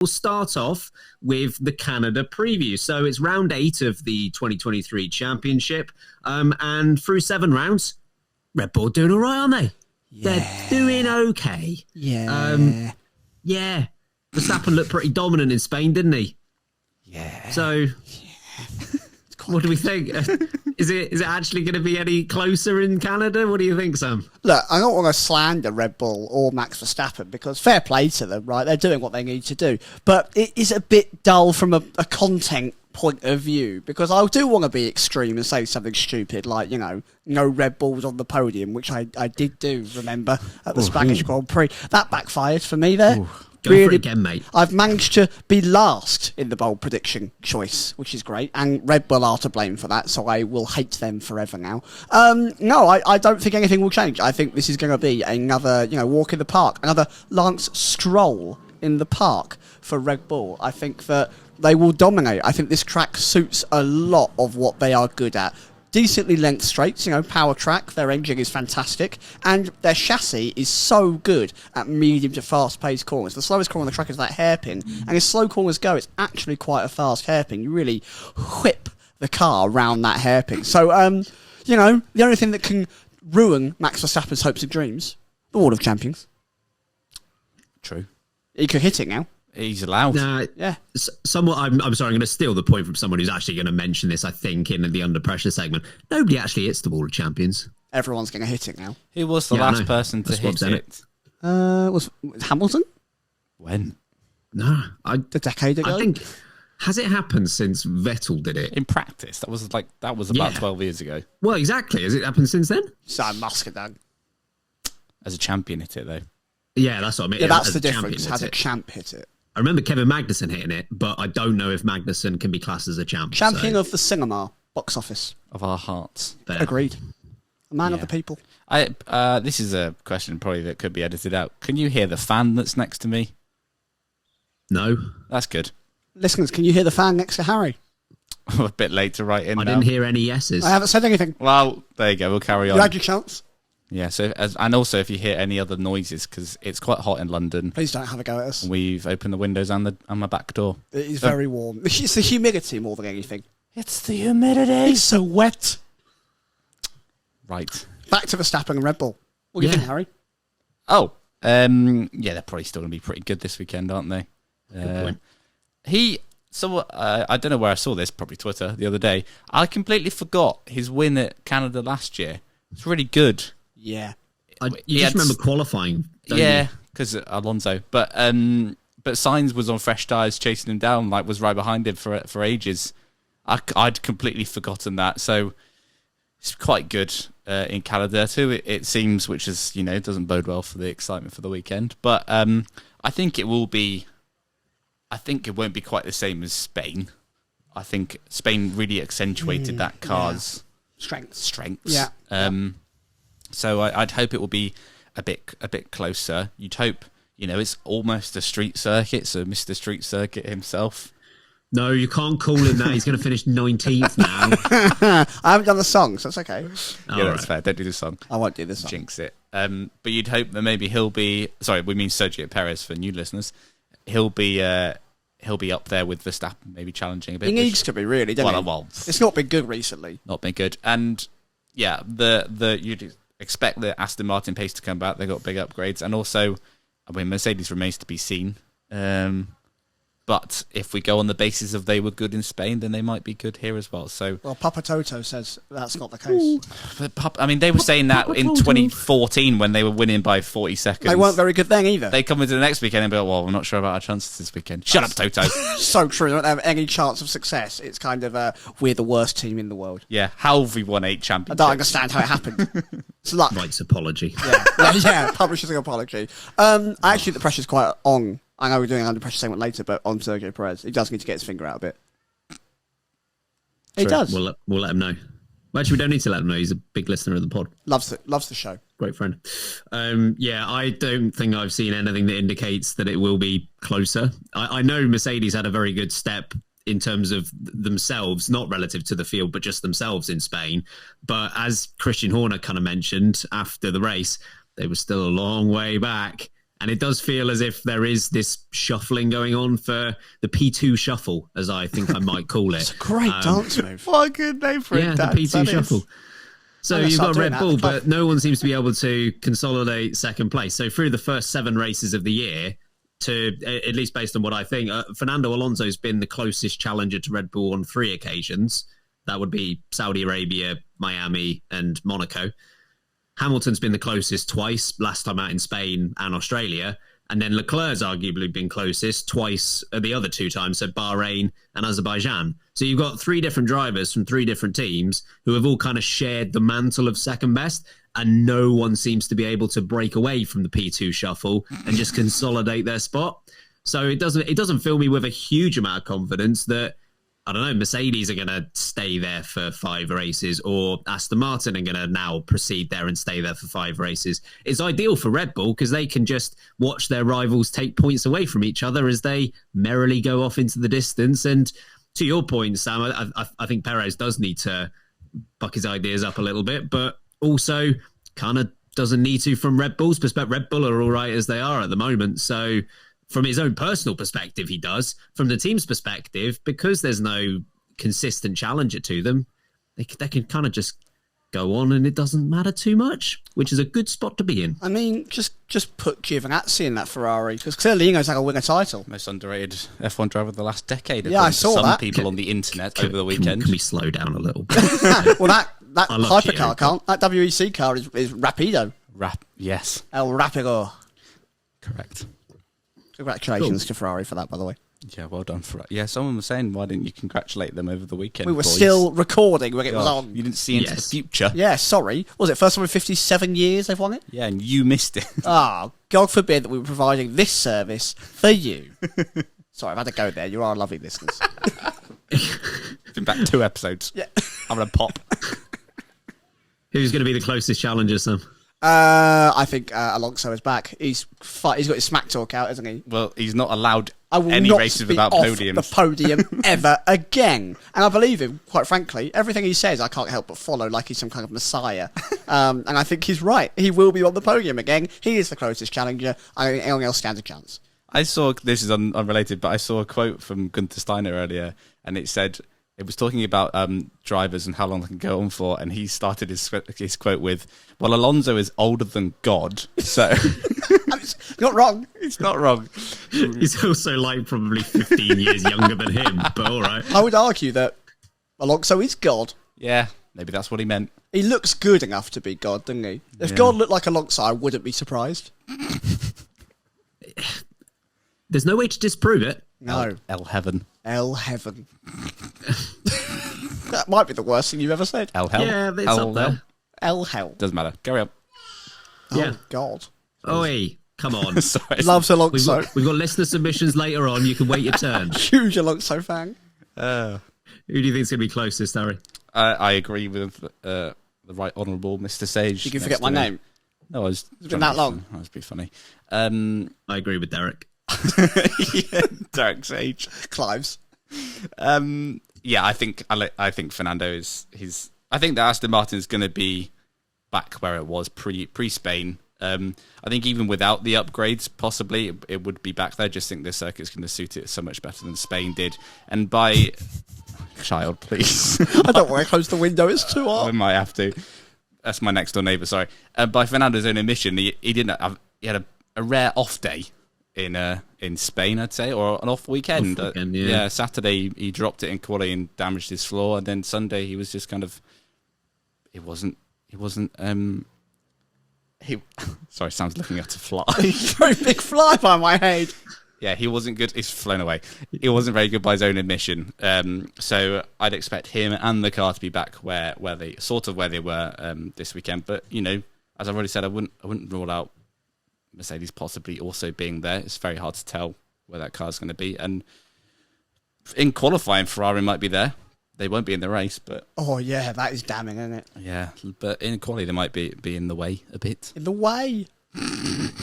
We'll start off with the Canada preview. So it's round 8 of the 2023 championship. And through 7 rounds, Red Bull doing all right, aren't they? Yeah. They're doing okay. Yeah. Yeah. Verstappen looked pretty dominant in Spain, didn't he? Yeah. So, what do we think? Is it actually going to be any closer in Canada? What do you think, Sam? Look, I don't want to slander Red Bull or Max Verstappen because fair play to them, right? They're doing what they need to do. But it is a bit dull from a content point of view because I do want to be extreme and say something stupid like, no Red Bulls on the podium, which I did do, remember, at the Spanish Grand Prix. That backfired for me there. Go for it again, mate. I've managed to be last in the bold prediction choice, which is great, and Red Bull are to blame for that, so I will hate them forever now. No, I don't think anything will change. I think this is going to be another, walk in the park, another Lance Stroll in the park for Red Bull. I think that they will dominate. I think this track suits a lot of what they are good at. Decently length straights, power track, their engine is fantastic, and their chassis is so good at medium to fast-paced corners. The slowest corner on the track is that hairpin, and as slow corners go, it's actually quite a fast hairpin. You really whip the car around that hairpin. So, the only thing that can ruin Max Verstappen's hopes and dreams, the Wall of Champions. True. He could hit it now. He's allowed. Yeah. Somewhat. I'm sorry. I'm going to steal the point from someone who's actually going to mention this. I think in the under pressure segment, nobody actually hits the Wall of Champions. Everyone's going to hit it now. Who was the last person to hit it? Was Hamilton? When? No, A decade ago. I think. Has it happened since Vettel did it? In practice, that was about 12 years ago. Well, exactly. Has it happened since then? So I must have done. As a champion hit it, though. Yeah, that's what I mean. Yeah, that's the difference. Has a champ hit it? I remember Kevin Magnussen hitting it, but I don't know if Magnussen can be classed as a champ. Champion of the cinema box office. Of our hearts. There. Agreed. A man of the people. This is a question probably that could be edited out. Can you hear the fan that's next to me? No. That's good. Listeners, can you hear the fan next to Harry? A bit late to write in I now. didn't hear any yeses. I haven't said anything. Well, there you go. We'll carry on. You had your chance. Yeah, and also if you hear any other noises, because it's quite hot in London. Please don't have a go at us. We've opened the windows and my back door. It is very warm. It's the humidity more than anything. It's the humidity. It's so wet. Right. Back to Verstappen and Red Bull. What do you think, Harry? Oh, yeah, they're probably still going to be pretty good this weekend, aren't they? Good point. I don't know where I saw this, probably Twitter, the other day. I completely forgot his win at Canada last year. It's really good. Yeah. You just remember qualifying, don't you? Because Alonso. But Sainz was on fresh tyres chasing him down, was right behind him for ages. I'd completely forgotten that. So it's quite good in Canada too, it seems, which is, doesn't bode well for the excitement for the weekend. But I think it won't be quite the same as Spain. I think Spain really accentuated that car's strengths. Yeah. So I'd hope it will be a bit closer. You'd hope, it's almost a street circuit, so Mr. Street Circuit himself. No, you can't call him that. He's going to finish 19th now. I haven't done the song, so that's okay. Yeah, that's fair. Don't do the song. I won't do the song. Jinx it. But you'd hope that maybe he'll be... Sorry, we mean Sergio Perez for new listeners. He'll be up there with Verstappen, maybe challenging a bit. He needs to be, really, doesn't he? Well, it's not been good recently. Not been good. And, yeah, you'd expect the Aston Martin pace to come back. They got big upgrades. And also, Mercedes remains to be seen. But if we go on the basis of they were good in Spain, then they might be good here as well. So, well, Papa Toto says that's not the case. They were saying that in 2014 when they were winning by 40 seconds. They weren't very good then either. They come into the next weekend and be like, well, we're not sure about our chances this weekend. Shut up, Toto. So true. They don't have any chance of success. It's kind of, we're the worst team in the world. Yeah, how have we won 8 championships? I don't understand how it happened. It's luck. Writes apology. Yeah, publishers an apology. Actually, the pressure's quite on. I know we're doing an under pressure segment later, but on Sergio Perez, he does need to get his finger out a bit. He does. We'll let him know. Well, actually, we don't need to let him know. He's a big listener of the pod. Loves the show. Great friend. I don't think I've seen anything that indicates that it will be closer. I know Mercedes had a very good step in terms of themselves, not relative to the field, but just themselves in Spain. But as Christian Horner kind of mentioned after the race, they were still a long way back. And it does feel as if there is this shuffling going on for the P2 shuffle, as I think I might call it. It's a great dance move. What a good name for it. Yeah, the P2 shuffle. So you've got Red Bull, that. but no one seems to be able to consolidate second place. So through the first 7 races of the year, to at least based on what I think, Fernando Alonso's been the closest challenger to Red Bull on 3 occasions. That would be Saudi Arabia, Miami, and Monaco. Hamilton's been the closest twice, last time out in Spain and Australia. And then Leclerc's arguably been closest twice the other 2 times, so Bahrain and Azerbaijan. So you've got 3 different drivers from 3 different teams who have all kind of shared the mantle of second best, and no one seems to be able to break away from the P2 shuffle and just consolidate their spot. So it doesn't fill me with a huge amount of confidence that, I don't know, Mercedes are going to stay there for 5 races, or Aston Martin are going to now proceed there and stay there for 5 races. It's ideal for Red Bull because they can just watch their rivals take points away from each other as they merrily go off into the distance. And to your point, Sam, I think Perez does need to buck his ideas up a little bit, but also kind of doesn't need to from Red Bull's perspective. Red Bull are all right as they are at the moment. So from his own personal perspective, he does. From the team's perspective, because there's no consistent challenger to them, they can kind of just go on and it doesn't matter too much, which is a good spot to be in. I mean, just put Giovinazzi in that Ferrari, because clearly he knows how to win a title. Most underrated F1 driver of the last decade. Yeah, I saw some that. people on the internet over the weekend. Can we slow down a little bit? Well, that I love hypercar Gio, can't. That WEC car is Rapido. Yes. El Rapido. Correct. Congratulations to Ferrari for that, by the way. Yeah, well done for it. Yeah, someone was saying, why didn't you congratulate them over the weekend? We were boys? still recording when it was on. You didn't see into the future. Yeah, sorry. Was it first time in 57 years they've won it? Yeah, and you missed it. Ah, God forbid that we were providing this service for you. Sorry, I've had to go there. You are lovely listeners. Been back 2 episodes. Yeah. Having a pop. Who's going to be the closest challenger, Sam? I think Alonso is back. He's got his smack talk out, isn't he? Well, he's not allowed I will any not races be without off podiums. the podium ever again. And I believe him, quite frankly. Everything he says, I can't help but follow like he's some kind of messiah. And I think he's right. He will be on the podium again. He is the closest challenger. I think anyone else stands a chance. I saw, this is unrelated, but I saw a quote from Gunther Steiner earlier, and it said, it was talking about drivers and how long they can go on for, and he started his quote with, well, Alonso is older than God, so... Not wrong. It's not wrong. He's also like probably 15 years younger than him, but all right. I would argue that Alonso is God. Yeah, maybe that's what he meant. He looks good enough to be God, doesn't he? If God looked like Alonso, I wouldn't be surprised. There's no way to disprove it. No. El Heaven. El Heaven. That might be the worst thing you've ever said. El Hell. Yeah, it's El up there. El Hell. Doesn't matter. Carry on. Yeah. Oh, God. Oi, come on. Sorry. Loves Alonso. We've got listener submissions later on. You can wait your turn. Huge Alonso fan. Who do you think's going to be closest, Harry? I agree with the right honourable Mr. Sage. Did you forget my name? No, it's been that long. That was pretty funny. I agree with Derek. Yeah, Derek Sage. Clives. Yeah, I think Fernando is his. I think that Aston Martin is going to be back where it was pre Spain. I think even without the upgrades, possibly it would be back there. I just think this circuit's going to suit it so much better than Spain did. And by child, please. I don't want to close the window. It's too hot. I might have to. That's my next door neighbour. Sorry. By Fernando's own admission, he didn't have. He had a rare off day in Spain, I'd say, or an off weekend. Yeah. Saturday he dropped it in quality and damaged his floor, and then Sunday he was just kind of. He wasn't. Sorry, Sam's looking at a fly. Very big fly by my head. Yeah, he wasn't good. He's flown away. He wasn't very good by his own admission. So I'd expect him and the car to be back where they were this weekend. But as I've already said, I wouldn't rule out Mercedes possibly also being there. It's very hard to tell where that car's going to be. And in qualifying, Ferrari might be there. They won't be in the race, but Oh yeah, that is damning, isn't it? yeah. But in quality, they might be in the way a bit. In the way.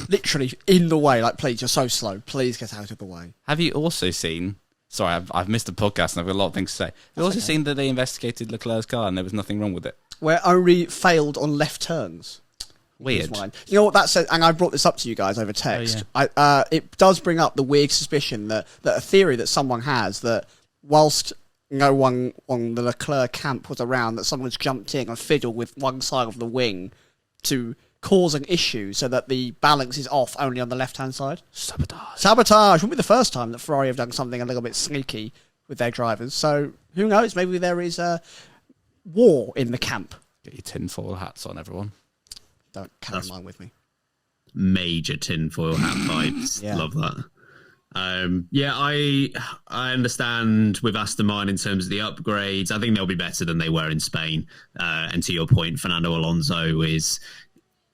Literally in the way. Like, please, you're so slow. Please get out of the way. Have you also seen? Sorry, I've missed the podcast and I've got a lot of things to say. Have you also seen that they investigated Leclerc's car and there was nothing wrong with it? Where only failed on left turns. Weird. You know what that says, and I brought this up to you guys over text. It does bring up the weird suspicion that a theory that someone has that whilst no one on the Leclerc camp was around, that someone's jumped in and fiddled with one side of the wing to cause an issue so that the balance is off only on the left-hand side. Sabotage wouldn't be the first time that Ferrari have done something a little bit sneaky with their drivers. So who knows? Maybe there is a war in the camp. Get your tinfoil hats on, everyone. Don't carry mine with me. Major tinfoil hat vibes. Yeah. Love that. I understand with Aston Martin in terms of the upgrades. I think they'll be better than they were in Spain. And to your point, Fernando Alonso is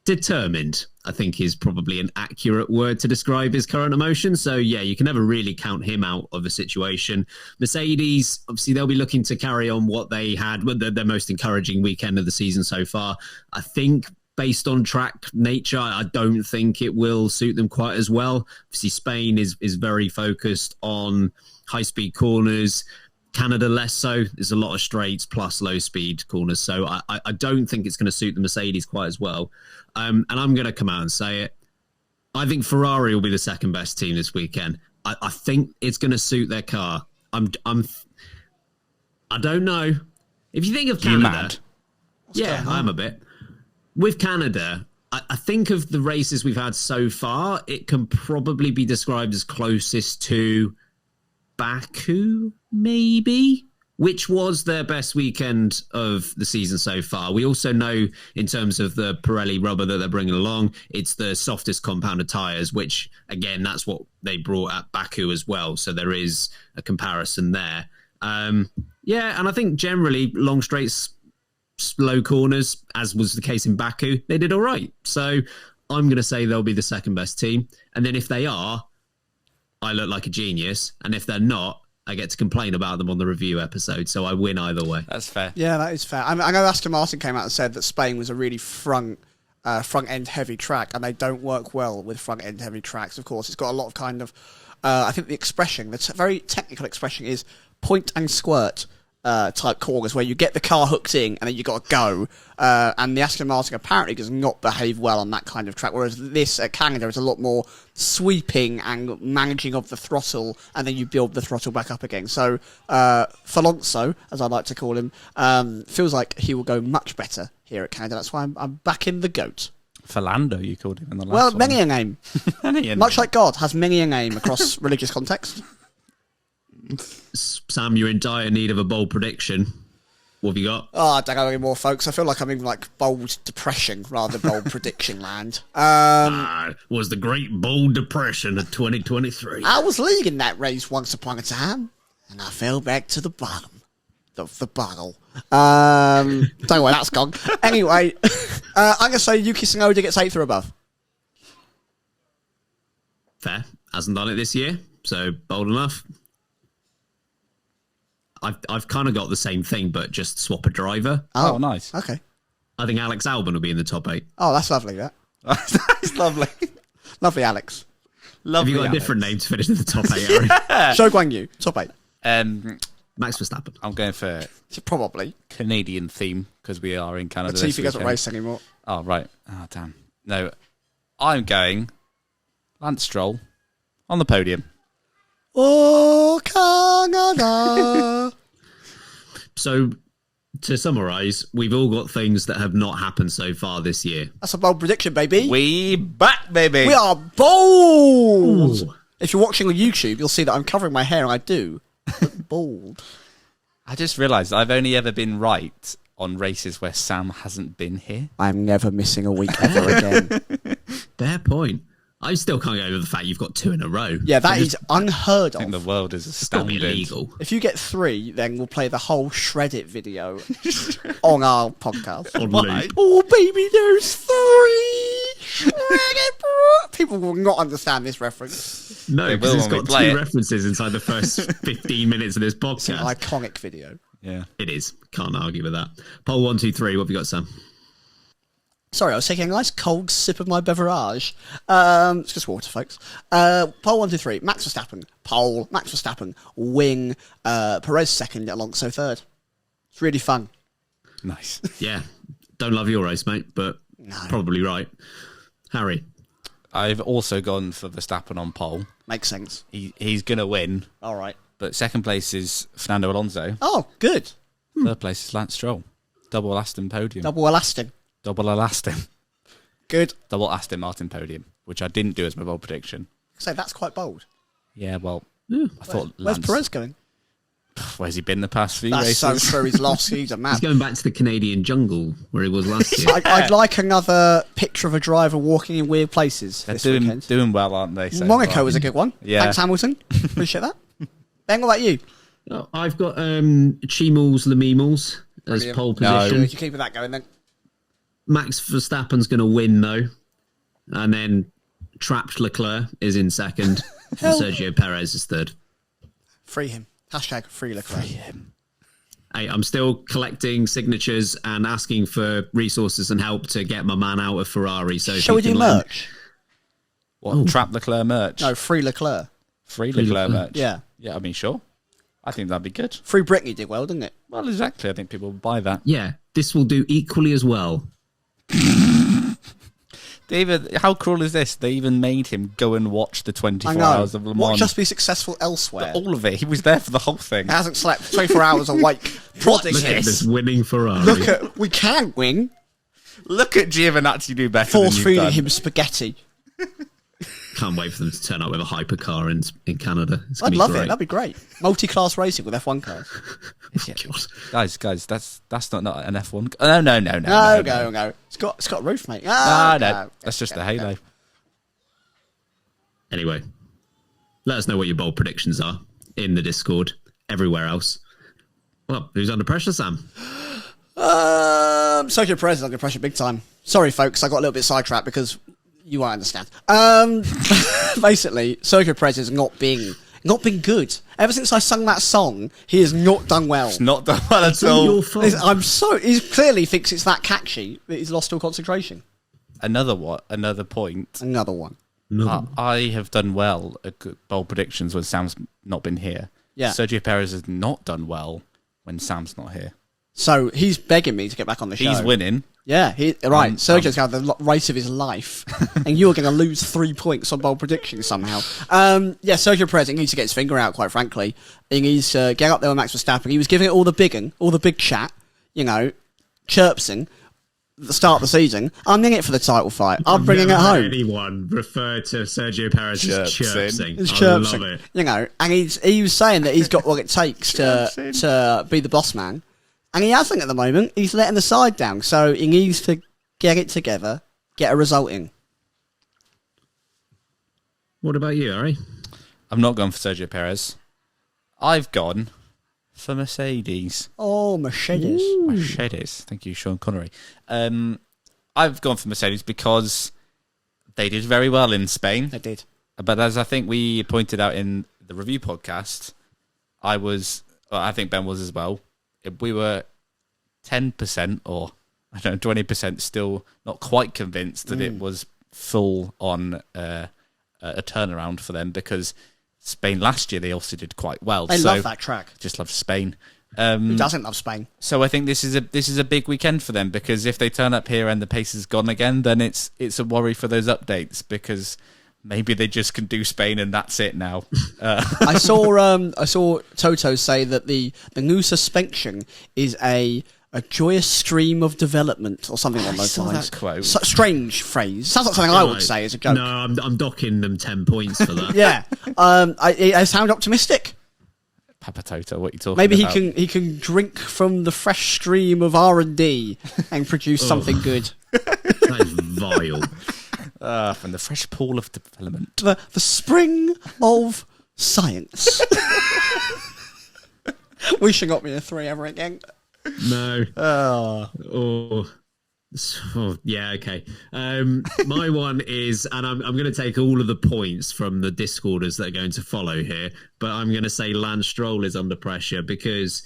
determined, I think, is probably an accurate word to describe his current emotions. So, yeah, you can never really count him out of a situation. Mercedes, obviously, they'll be looking to carry on what they had, their most encouraging weekend of the season so far. I think based on track nature, I don't think it will suit them quite as well. Obviously, Spain is very focused on high-speed corners. Canada less so. There's a lot of straights plus low-speed corners. So I don't think it's going to suit the Mercedes quite as well. And I'm going to come out and say it. I think Ferrari will be the second best team this weekend. I think it's going to suit their car. I don't know. If you think of Canada... Yeah, I am a bit. With Canada, I think of the races we've had so far, it can probably be described as closest to Baku, maybe, which was their best weekend of the season so far. We also know, in terms of the Pirelli rubber that they're bringing along, it's the softest compounded tyres, which, again, that's what they brought at Baku as well. So there is a comparison there. And I think generally long straights, slow corners, as was the case in Baku, they did all right. So I'm going to say they'll be the second best team. And then if they are, I look like a genius. And if they're not, I get to complain about them on the review episode. So I win either way. That's fair. Yeah, that is fair. I know Aston Martin came out and said that Spain was a really front-end heavy track, and they don't work well with front-end heavy tracks. Of course, it's got a lot of kind of... I think the expression, the very technical expression is point and squirt. Type corners where you get the car hooked in and then you got to go. And the Aston Martin apparently does not behave well on that kind of track, whereas this at Canada is a lot more sweeping and managing of the throttle, and then you build the throttle back up again. So Falonso, as I like to call him, feels like he will go much better here at Canada. That's why I'm backing the GOAT. Philando, you called him in the last well, one. many a name. Much like God has many a name across religious context. Sam, you're in dire need of a bold prediction. What have you got? Oh, I don't know anymore, folks. I feel like I'm in bold depression rather than bold prediction land. Was the Great Bold Depression of 2023. I was leading that race once upon a time, and I fell back to the bottom of the bottle. Don't know where that's gone. Anyway, I'm going to say Yuki Tsunoda gets 8th or above. Fair. Hasn't done it this year, so bold enough. I've kind of got the same thing, but just swap a driver. Oh, nice. Okay. I think Alex Albon will be in the top 8. Oh, that's lovely, that. That's lovely. Lovely, Alex. Lovely. Have you got a different name to finish in the top 8, Aaron? Zhou Guanyu, top 8. Max Verstappen. I'm going for Probably. Canadian theme because we are in Canada. Latifi doesn't race anymore. Oh, right. Oh, damn. No, I'm going Lance Stroll on the podium. Oh, Canada. So, to summarise, we've all got things that have not happened so far this year. That's a bold prediction, baby. We back, baby. We are bold. Ooh. If you're watching on YouTube, you'll see that I'm covering my hair, and I do look bald. I just realised I've only ever been right on races where Sam hasn't been here. I'm never missing a week ever again. Fair point. I still can't get over the fact you've got 2 in a row. Yeah, that is unheard I think the of. world is It's probably astounded. illegal. If you get 3, then we'll play the whole Shred It video on our podcast. On loop. Oh, baby, there's 3! Shred It, bro. People will not understand this reference. No, They because will it's when we got play 2 it. references inside the first 15 minutes of this It's an podcast. iconic video. Yeah. It is. Can't argue with that. Poll 1, 2, 3. What have you got, Sam? Sorry, I was taking a nice cold sip of my beverage. It's just water, folks. Pole 1, 2, 3. Max Verstappen. Pole. Max Verstappen. Wing. Perez second. Alonso third. It's really fun. Nice. Yeah. Don't love your race, mate, but No. Probably right. Harry. I've also gone for Verstappen on pole. Makes sense. He's going to win. All right. But second place is Fernando Alonso. Oh, good. Third place is Lance Stroll. Double Aston podium. Double elastin. Double Aston. Good. Double Aston Martin podium, which I didn't do as my bold prediction. So that's quite bold. Yeah, well, Yeah. I thought Where's Lance... Perez going? Where's he been the past few That's races? so true. He's lost. He's a man. He's going back to the Canadian jungle where he was last year. I'd like another picture of a driver walking in weird places They're this doing, weekend. doing well, aren't they? So Monaco far? was a good one. Yeah. Thanks, Hamilton. Appreciate that. Ben, what about you? Oh, I've got Chimals Lemimals as Brilliant. pole No. position. You keep that going then. Max Verstappen's going to win, though. And then trapped Leclerc is in second. And Sergio Perez is third. Free him. Hashtag free Leclerc. Hey, I'm still collecting signatures and asking for resources and help to get my man out of Ferrari. So if Shall we you do can let him- merch? What, Trap Leclerc merch? No, free Leclerc. Free Leclerc Leclerc. merch? Yeah. Yeah, I mean, sure. I think that'd be good. Free Britney did well, didn't it? Well, exactly. I think people will buy that. Yeah, this will do equally as well. David, how cruel is this? They even made him go and watch the 24 I know. hours of Le What Mans. just be successful elsewhere? All of it. He was there for the whole thing. He hasn't slept 24 hours awake. Prodding Look at us. this winning Ferrari. Look at, we can win. Look at Giovinazzi do better Force than you've feeding done. him spaghetti. Can't wait for them to turn up with a hypercar in Canada. It's I'd gonna be love great. it. That'd be great. Multi-class racing with F1 cars. Guys, that's not an F1. No. No. It's got a roof, mate. No. That's just the halo. Anyway, let us know what your bold predictions are in the Discord, everywhere else. Well, who's under pressure, Sam? Sergio Perez is under pressure big time. Sorry, folks, I got a little bit sidetracked because you won't understand. Basically, Sergio Perez has not been good. Ever since I sung that song, he has not done well. It's not done well at It's all all. your fault. He clearly thinks it's that catchy that he's lost all concentration. Another point. Another one. I have done well at bold predictions when Sam's not been here. Yeah. Sergio Perez has not done well when Sam's not here. So he's begging me to get back on the show. He's winning. Yeah, right. Sergio's going to have the race of his life, and you're going to lose 3 points on bold predictions somehow. Yeah, Sergio Perez, he needs to get his finger out, quite frankly. He needs to get up there with Max Verstappen. He was giving it all the big chat, chirpsing at the start of the season. I'm in it for the title fight. I'm bringing it home. Anyone refer to Sergio Perez as chirpsing? It's I chirpsing, love it. and he was saying that he's got what it takes to be the boss man. And he hasn't at the moment. He's letting the side down. So he needs to get it together, get a result in. What about you, Harry? I'm not going for Sergio Perez. I've gone for Mercedes. Oh, Mercedes. Mercedes. Thank you, Sean Connery. I've gone for Mercedes because they did very well in Spain. They did. But as I think we pointed out in the review podcast, I think Ben was as well. We were 10% or 20% still not quite convinced that it was full on a turnaround for them, because Spain last year they also did quite well. They love that track. Just love Spain. Who doesn't love Spain? So I think this is a big weekend for them, because if they turn up here and the pace is gone again, then it's a worry for those updates, because maybe they just can do Spain and that's it now. I saw Toto say that the new suspension is a joyous stream of development or something along those lines. That quote. Strange phrase. Sounds like something I would say as a joke. No, I'm docking them 10 points for that. Yeah. I sound optimistic. Papa Toto, what are you talking Maybe about? he can drink from the fresh stream of R&D and produce something good. That is vile. From the fresh pool of development. The spring of science. Wishing got me a 3 ever again. No. Oh, yeah, okay. My one is, and I'm going to take all of the points from the Discorders that are going to follow here, but I'm going to say Lance Stroll is under pressure because,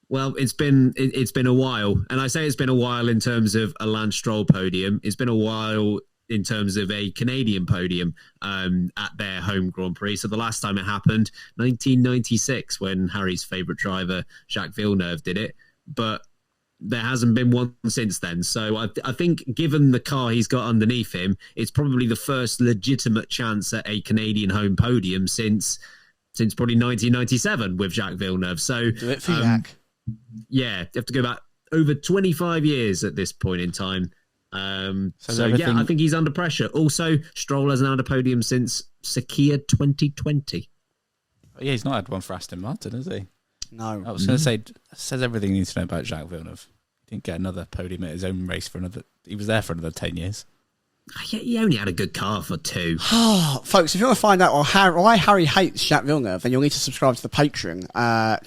well, it's been a while, and I say it's been a while in terms of a Lance Stroll podium. It's been a while in terms of a Canadian podium at their home Grand Prix. So the last time it happened, 1996, when Harry's favourite driver, Jacques Villeneuve, did it. But there hasn't been one since then. So I think given the car he's got underneath him, it's probably the first legitimate chance at a Canadian home podium since probably 1997 with Jacques Villeneuve. So do it for Jacques. Yeah, you have to go back over 25 years at this point in time. Yeah, I think he's under pressure. Also, Stroll hasn't had a podium since Sakia 2020. Yeah, he's not had one for Aston Martin, has he? No. I was going to say, says everything you need to know about Jacques Villeneuve. He didn't get another podium at his own race he was there for another 10 years. He only had a good car for 2. Folks, if you want to find out why Harry hates Jacques Villeneuve, then you'll need to subscribe to the Patreon.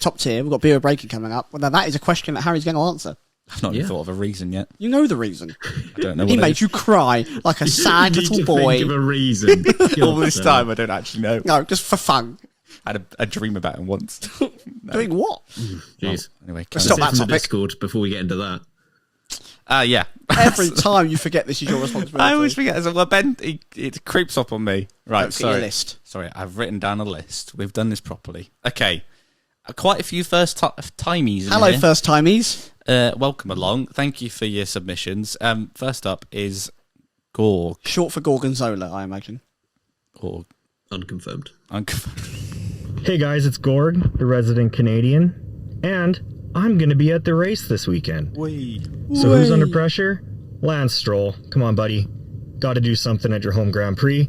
Top tier, we've got Beer Breaking coming up. Well, that is a question that Harry's going to answer. I've not even thought of a reason yet. You know the reason. I don't know He made you cry like a sad little boy. Think of a reason. All this time, I don't actually know. No, just for fun. I had a dream about him once. No. Doing what? Jeez. Well, anyway, Stop that topic. Discord before we get into that. Yeah. Every time you forget this is your responsibility. I always forget. Well, Ben, it creeps up on me. Right, Don't forget your list. Sorry, I've written down a list. We've done this properly. Okay. Quite a few first-timies. Hello, first-timies. Welcome along. Thank you for your submissions. First up is Gorg. Short for Gorgonzola, I imagine. Gorg. Unconfirmed. Hey guys, it's Gorg, the resident Canadian, and I'm going to be at the race this weekend. So who's under pressure? Lance Stroll. Come on, buddy. Got to do something at your home Grand Prix.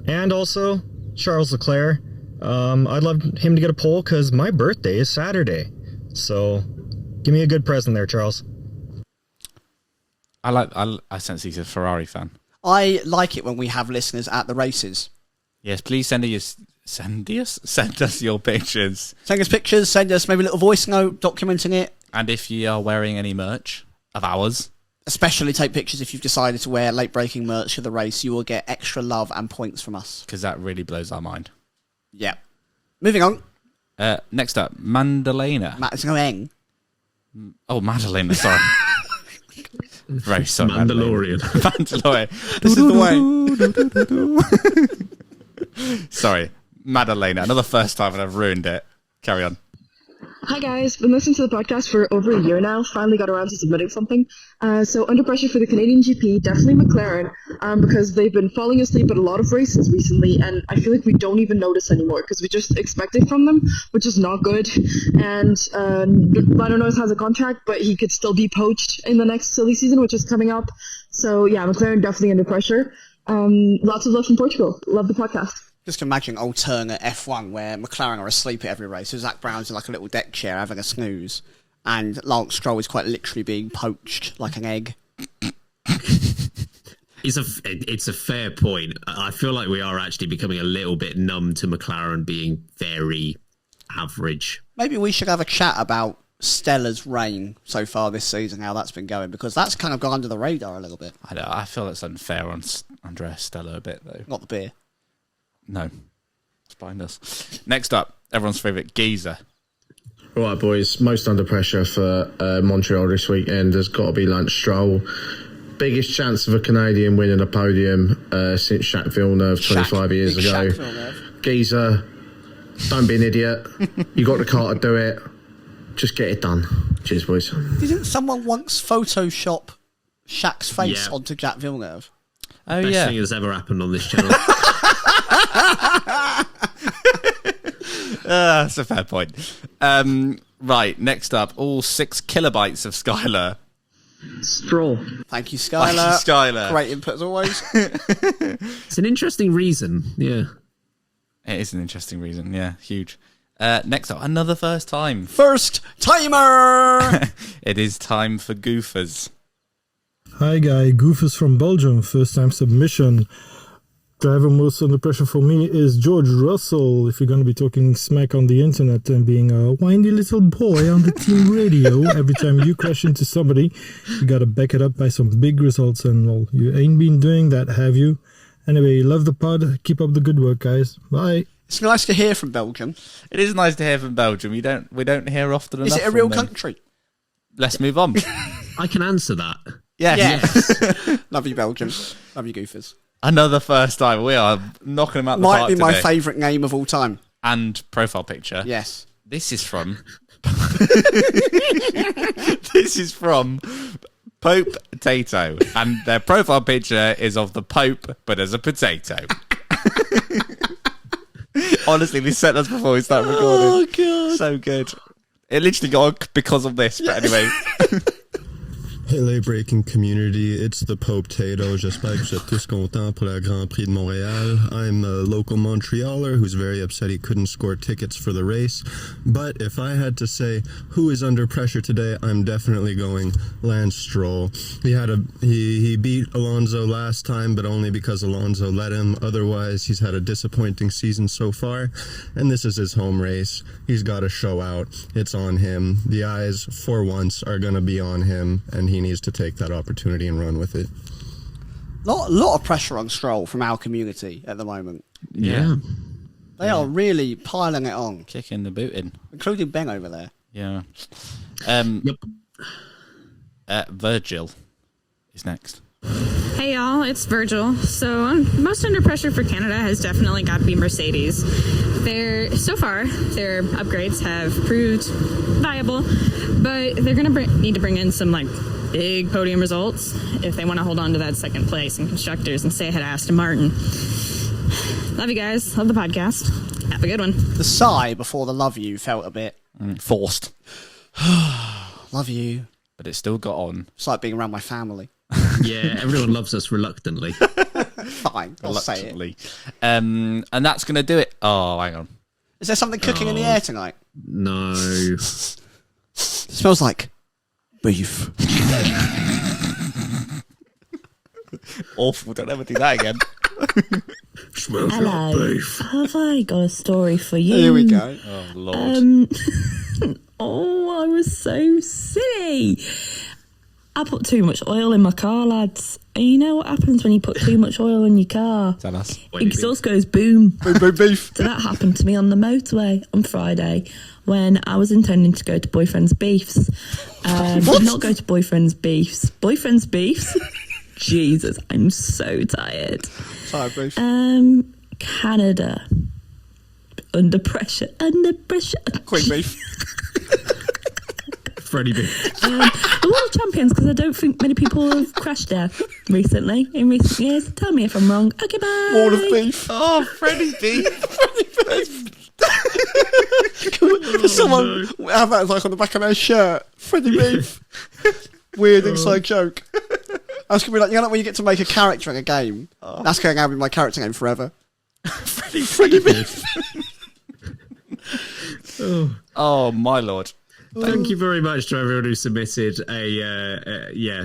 And also, Charles Leclerc. I'd love him to get a pole because my birthday is Saturday. So, give me a good present there, Charles. I sense he's a Ferrari fan. I like it when we have listeners at the races. Yes, please send us your pictures. Send us pictures, send us maybe a little voice note documenting it. And if you are wearing any merch of ours, especially take pictures if you've decided to wear late breaking merch for the race. You will get extra love and points from us. Because that really blows our mind. Yeah. Moving on. Next up, Mandalena. It's no Eng. Oh, Madalena, sorry. Very sorry. Mandalorian. Mandalorian. This is the way. Sorry, Madalena. Another first time and I've ruined it. Carry on. Hi guys, been listening to the podcast for over a year now. Finally got around to submitting something. So under pressure for the Canadian GP, definitely McLaren, because they've been falling asleep at a lot of races recently, and I feel like we don't even notice anymore because we just expect it from them, which is not good. And Lando Norris has a contract, but he could still be poached in the next silly season, which is coming up. So yeah, McLaren definitely under pressure. Lots of love from Portugal. Love the podcast. Just imagine alternate F1 where McLaren are asleep at every race. So Zach Brown's in like a little deck chair having a snooze. And Lance Stroll is quite literally being poached like an egg. It's a fair point. I feel like we are actually becoming a little bit numb to McLaren being very average. Maybe we should have a chat about Stella's reign so far this season, how that's been going, because that's kind of gone under the radar a little bit. I know. I feel it's unfair on Andrea Stella a bit, though. Not the beer. No. It's behind us. Next up, everyone's favourite geezer. All right, boys. Most under pressure for Montreal this weekend has got to be Lance Stroll. Biggest chance of a Canadian winning a podium since Jacques Villeneuve 25 years ago. Geezer, don't be an idiot. You got the car to do it. Just get it done. Cheers, boys. Didn't someone once Photoshop Shaq's face onto Jacques Villeneuve? Oh, Best thing that's ever happened on this channel. That's a fair point. Right, next up, all 6 kilobytes of Skylar. Stroll. Thank you, Skylar. Thank you, Skylar. Great input as always. It's an interesting reason, yeah. It is an interesting reason, yeah, huge. Next up, another first time. First timer! It is time for Goofers. Hi guy, Goofus from Belgium, first time submission. Driver most under pressure for me is George Russell. If you're going to be talking smack on the internet and being a whiny little boy on the team radio, every time you crash into somebody, you got to back it up by some big results, and well, you ain't been doing that, have you? Anyway, love the pod. Keep up the good work, guys. Bye. It's nice to hear from Belgium. It is nice to hear from Belgium. We don't hear often enough. Is it a real country? Let's move on. I can answer that. Yes. Love you, Belgium. Love you, Goofers. Another first time. We are knocking them out the Might park be my today. favourite name of all time. And profile picture. Yes. This is from this is from Pope Potato, and their profile picture is of the Pope, but as a potato. Honestly, they sent us before we started recording. Oh, God. So good. It literally got on because of this, but anyway. Hey, late breaking community, it's the Pope Tato. J'espère que vous êtes tous contents pour la Grand Prix de Montréal. I'm a local Montrealer who's very upset he couldn't score tickets for the race. But if I had to say who is under pressure today, I'm definitely going Lance Stroll. He beat Alonso last time, but only because Alonso let him. Otherwise, he's had a disappointing season so far, and this is his home race. He's got to show out. It's on him. The eyes, for once, are going to be on him, and he needs to take that opportunity and run with it. Lot of pressure on Stroll from our community at the moment. Yeah. They are really piling it on, Kicking the boot in. including Ben over there. Yeah. Yep. Virgil is next. Hey y'all, it's Virgil. So most under pressure for Canada has definitely got to be Mercedes. Their upgrades have proved viable, but they're going to need to bring in some big podium results if they want to hold on to that second place in constructors and stay ahead of Aston Martin. Love you guys. Love the podcast. Have a good one. The sigh before the love you felt a bit Forced. love you. But it still got on. It's like being around my family. Yeah, everyone loves us reluctantly. Fine, I'll say it. Reluctantly. And that's going to do it. Oh, hang on. Is there something cooking in the air tonight? No. It smells like beef. Awful. Don't ever do that again. Smells Hello. Have I got a story for you? Here we go. Oh, Lord. I was so silly. I put too much oil in my car, lads. And you know what happens when you put too much oil in your car? Tell us. Exhaust goes boom. Boom, boom, beef. So that happened to me on the motorway on Friday when I was intending to go to Boyfriend's Beefs. Not go to Boyfriend's Beefs. Boyfriend's Beefs? Jesus, I'm so tired. Sorry, beef. Canada. Under pressure. Queen beef. Freddie B. The World Champions, because I don't think many people have crashed there in recent years. Tell me if I'm wrong. Okay, bye. Wall of beef. Oh, Freddie B. Can someone have that on the back of their shirt? Freddie beef. Weird inside joke. That's gonna be like, you know, when you get to make a character in a game. That's going to be my character name forever. Freddie beef. Oh, my Lord. Thank you very much to everyone who submitted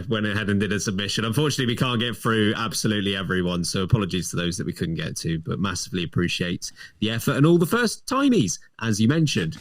went ahead and did a submission. Unfortunately, we can't get through absolutely everyone, so apologies to those that we couldn't get to, but massively appreciate the effort and all the first timies, as you mentioned.